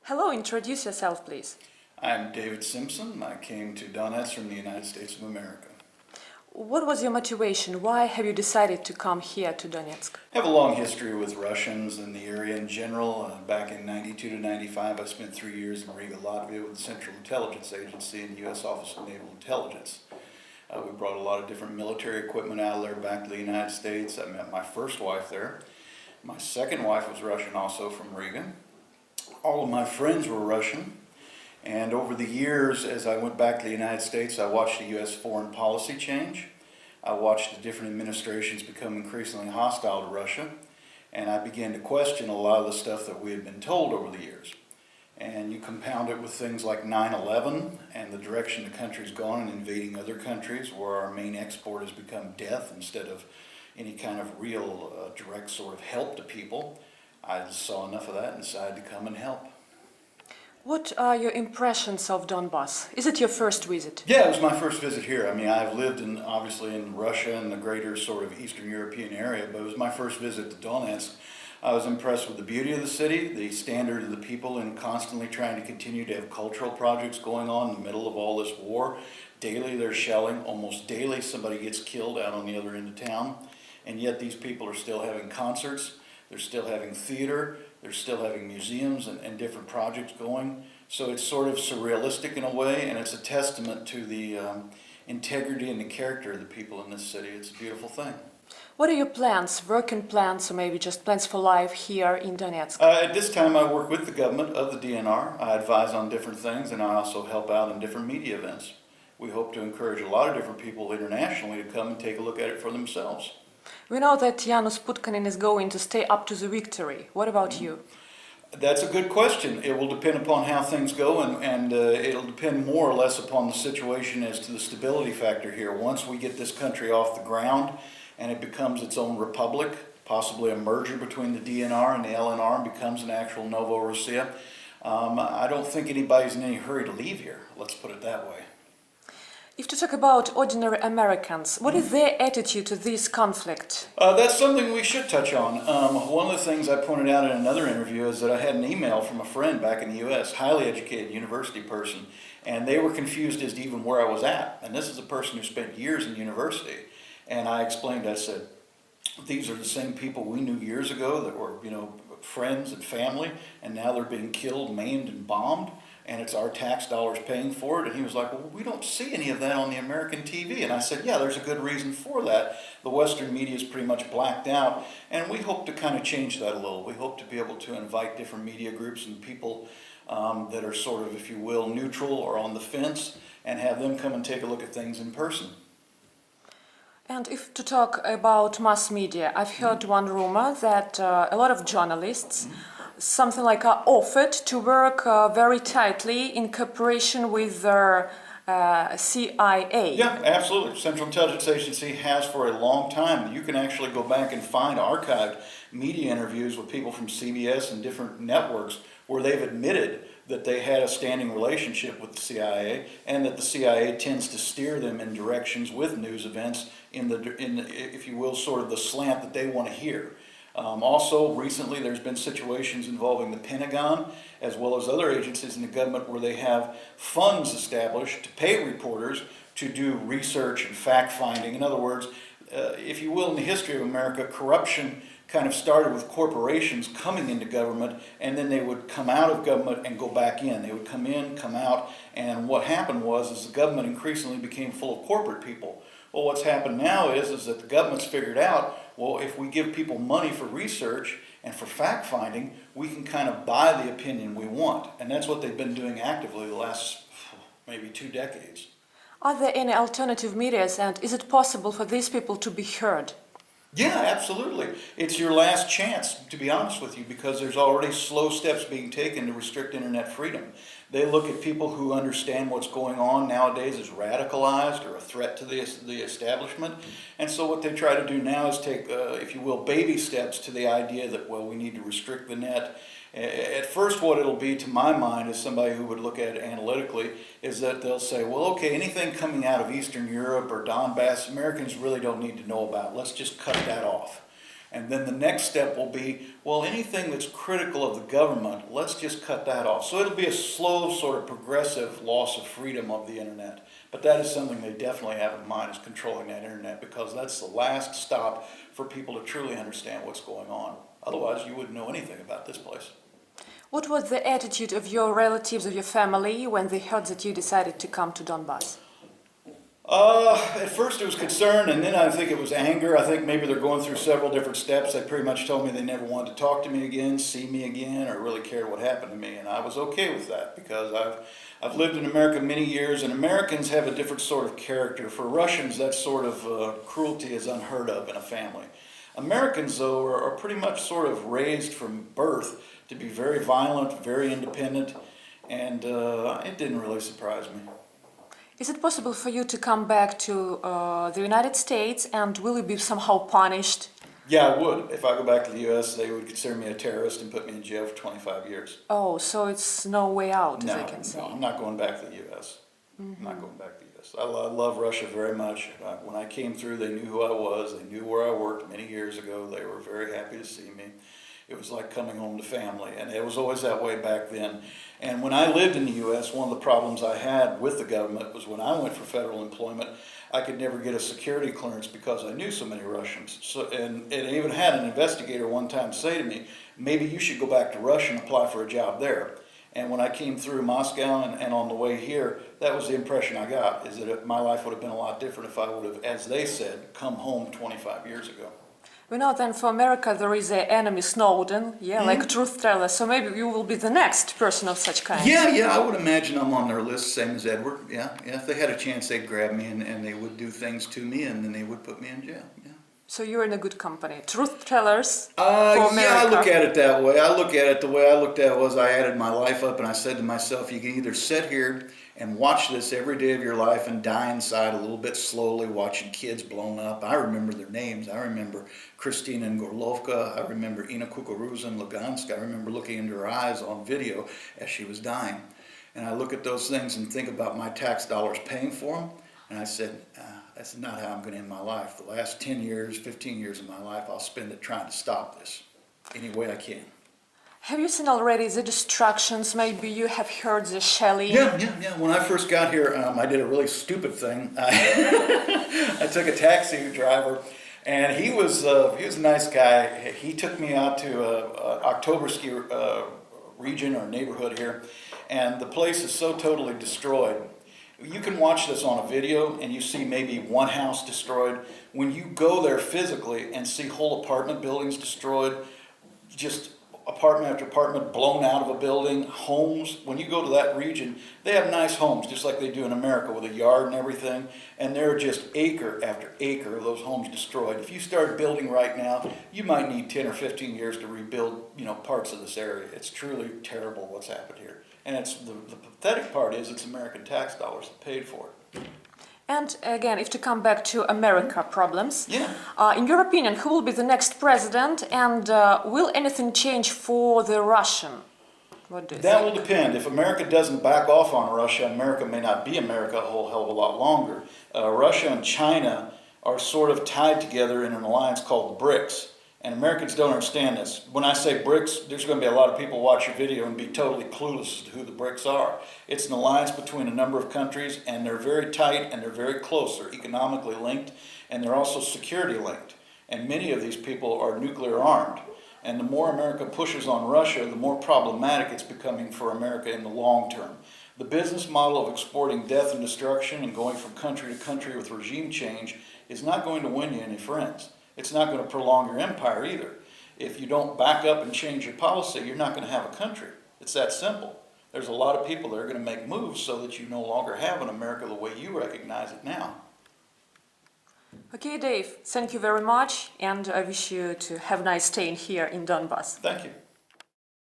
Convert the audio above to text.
Hello, introduce yourself, please. I'm David Sимпсон. I came to Donetsk from the United States of America. What was your motivation? Why have you decided to come here to Donetsk? I have a long history with Russians and the area in general. Back in 92 to 95, I spent 3 years in Riga, Latvia with the Central Intelligence Agency and the U.S. Office of Naval Intelligence. We brought a lot of different military equipment out of there back to the United States. I met my first wife there. My second wife was Russian, also from Riga. All of my friends were Russian. And over the years, as I went back to the United States, I watched the U.S. foreign policy change. I watched the different administrations become increasingly hostile to Russia. And I began to question a lot of the stuff that we had been told over the years. And you compound it with things like 9/11 and the direction the country's gone in invading other countries, where our main export has become death instead of any kind of real direct sort of help to people. I saw enough of that and decided to come and help. What are your impressions of Donbas? Is it your first visit? Yeah, it was my first visit here. I mean, I've lived obviously in Russia and the greater sort of Eastern European area, but it was my first visit to Donetsk. I was impressed with the beauty of the city, the standard of the people, and constantly trying to continue to have cultural projects going on in the middle of all this war. Daily they're shelling. Almost daily somebody gets killed out on the other end of town. And yet these people are still having concerts, they're still having theater, they're still having museums and different projects going. So it's sort of surrealistic in a way, and it's a testament to the integrity and the character of the people in this city. It's a beautiful thing. What are your plans, working plans, or maybe just plans for life here in Donetsk? At this time I work with the government of the DNR. I advise on different things, and I also help out in different media events. We hope to encourage a lot of different people internationally to come and take a look at it for themselves. We know that Janusz Putkanin is going to stay up to the victory. What about you? That's a good question. It will depend upon how things go, and it'll depend more or less upon the situation as to the stability factor here. Once we get this country off the ground and it becomes its own republic, possibly a merger between the DNR and the LNR and becomes an actual Novorossiya, I don't think anybody's in any hurry to leave here. Let's put it that way. If to talk about ordinary Americans, what is their attitude to this conflict? That's something we should touch on. One of the things I pointed out in another interview is that I had an email from a friend back in the U.S., highly educated university person, and they were confused as to even where I was at. And this is a person who spent years in university. And I explained, I said, these are the same people we knew years ago that were, friends and family, and now they're being killed, maimed, and bombed. And it's our tax dollars paying for it. And he was like, well, we don't see any of that on the American TV. And I said, yeah, there's a good reason for that. The Western media is pretty much blacked out, and we hope to kind of change that a little. We hope to be able to invite different media groups and people that are sort of, if you will, neutral or on the fence, and have them come and take a look at things in person. And if to talk about mass media, I've heard one rumor that a lot of journalists something like offered to work very tightly in cooperation with the CIA. Yeah, absolutely. Central Intelligence Agency has for a long time. You can actually go back and find archived media interviews with people from CBS and different networks where they've admitted that they had a standing relationship with the CIA, and that the CIA tends to steer them in directions with news events in the if you will, sort of the slant that they want to hear. Also, recently there's been situations involving the Pentagon as well as other agencies in the government where they have funds established to pay reporters to do research and fact-finding. In other words, if you will, in the history of America, corruption kind of started with corporations coming into government, and then they would come out of government and go back in. They would come in, come out, and what happened was the government increasingly became full of corporate people. Well, what's happened now is that the government's figured out, well, if we give people money for research and for fact-finding, we can kind of buy the opinion we want. And that's what they've been doing actively the last maybe 2 decades. Are there any alternative medias, and is it possible for these people to be heard? Yeah, absolutely. It's your last chance, to be honest with you, because there's already slow steps being taken to restrict internet freedom. They look at people who understand what's going on nowadays as radicalized or a threat to the establishment. And so what they try to do now is take, if you will, baby steps to the idea that, well, we need to restrict the net. At first, what it'll be, to my mind, as somebody who would look at it analytically, is that they'll say, well, okay, anything coming out of Eastern Europe or Donbas, Americans really don't need to know about. Let's just cut that off. And then the next step will be, well, anything that's critical of the government, let's just cut that off. So it'll be a slow, sort of progressive loss of freedom of the internet. But that is something they definitely have in mind, is controlling that internet, because that's the last stop for people to truly understand what's going on. Otherwise, you wouldn't know anything about this place. What was the attitude of your relatives, of your family, when they heard that you decided to come to Donbas? At first it was concern, and then I think it was anger. I think maybe they're going through several different steps. They pretty much told me they never wanted to talk to me again, see me again, or really cared what happened to me. And I was okay with that, because I've lived in America many years, and Americans have a different sort of character. For Russians, that sort of cruelty is unheard of in a family. Americans, though, are pretty much sort of raised from birth to be very violent, very independent, and it didn't really surprise me. Is it possible for you to come back to the United States, and will you be somehow punished? Yeah, I would. If I go back to the U.S., they would consider me a terrorist and put me in jail for 25 years. Oh, so it's no way out, as I can see. No, I'm not going back to the U.S. I'm not going back to the U.S. I love Russia very much. When I came through, they knew who I was. They knew where I worked many years ago. They were very happy to see me. It was like coming home to family, and it was always that way back then. And when I lived in the U.S., one of the problems I had with the government was when I went for federal employment, I could never get a security clearance because I knew so many Russians. And I even had an investigator one time say to me, maybe you should go back to Russia and apply for a job there. And when I came through Moscow and on the way here, that was the impression I got, is that my life would have been a lot different if I would have, as they said, come home 25 years ago. We know then for America there is an enemy, Snowden, like a truth teller, so maybe you will be the next person of such kind. Yeah, I would imagine I'm on their list, same as Edward. Yeah, if they had a chance, they'd grab me and they would do things to me, and then they would put me in jail. Yeah. So you're in a good company. Truth tellers for America. Yeah, I look at it that way. I look at it the way I looked at it was I added my life up, and I said to myself, you can either sit here and watch this every day of your life and die inside a little bit slowly, watching kids blown up. I remember their names. I remember Christina and Gorlovka. I remember Ina Kukuruza in Lugansk. I remember looking into her eyes on video as she was dying. And I look at those things and think about my tax dollars paying for them. And I said, that's not how I'm going to end my life. The last 10 years, 15 years of my life, I'll spend it trying to stop this any way I can. Have you seen already the destructions? Maybe you have heard the shelling? Yeah. When I first got here, I did a really stupid thing. I took a taxi driver, and he was a nice guy. He took me out to Avtorskaya region or neighborhood here, and the place is so totally destroyed. You can watch this on a video and you see maybe one house destroyed. When you go there physically and see whole apartment buildings destroyed, just apartment after apartment blown out of a building, homes, when you go to that region, they have nice homes just like they do in America with a yard and everything, and there are just acre after acre of those homes destroyed. If you start building right now, you might need 10 or 15 years to rebuild, parts of this area. It's truly terrible what's happened here. And it's the pathetic part is it's American tax dollars that paid for it. And again, if to come back to America problems, Yeah. In your opinion, who will be the next president, and will anything change for the Russian? What do you That think? will depend. If America doesn't back off on Russia, America may not be America a whole hell of a lot longer. Russia and China are sort of tied together in an alliance called the BRICS. And Americans don't understand this. When I say BRICS, there's going to be a lot of people watch your video and be totally clueless as to who the BRICS are. It's an alliance between a number of countries, and they're very tight and they're very close. They're economically linked, and they're also security linked. And many of these people are nuclear armed. And the more America pushes on Russia, the more problematic it's becoming for America in the long term. The business model of exporting death and destruction and going from country to country with regime change is not going to win you any friends. It's not going to prolong your empire either. If you don't back up and change your policy, you're not going to have a country. It's that simple. There's a lot of people that are going to make moves so that you no longer have an America the way you recognize it now. Okay, Dave, thank you very much, and I wish you to have a nice stay here in Donbas. Thank you.